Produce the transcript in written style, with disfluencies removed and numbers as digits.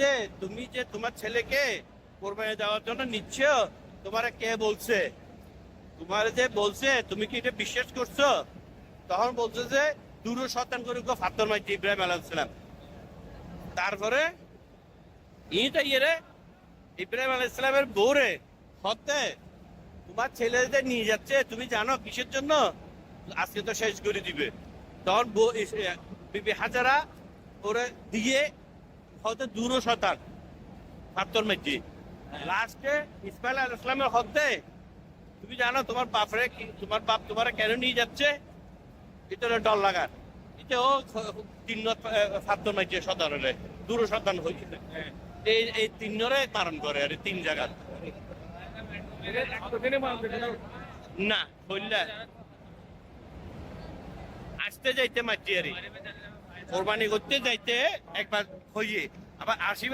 যে তুমি যে তোমার ছেলেকে কোরবানি দেওয়ার জন্য নিচ্ছ, তোমার কে বলছে? তোমার যে বলছে তুমি কি এটা বিশ্বাস করছো? তখন বলছে যে দূর শতান করে ফাতর মাইছে ইব্রাহিম আলাইহিসসালাম। তারপরে ইটা ইয়ে ইব্রাহিম আলাইহিসসালামের বউরে হতে তোমার ছেলে যে নিয়ে যাচ্ছে, তুমি জানো কিসের জন্য? আজকে তো শেষ করে দিবে। তখন বিবি হাজারা ওরে দিয়ে হতে দূর শতান ফাতর মাইছে। লাস্টে ইসমাইল আলাইহিস সালামের হতে তুমি জানো তোমার বাপরে তোমার বাপ তোমার কেন নিয়ে যাচ্ছে? এটা ডর লাগার এটাও তিন ফাতর মাইছে সদারে দূর শতান হয়েছিল। এই তিনজনে মারণ করে আর তিন জায়গা না বললে আসতে যাইতে মারছি আর কোরবানি করতে যাইতে একবার হইয়ে আবার আসিবার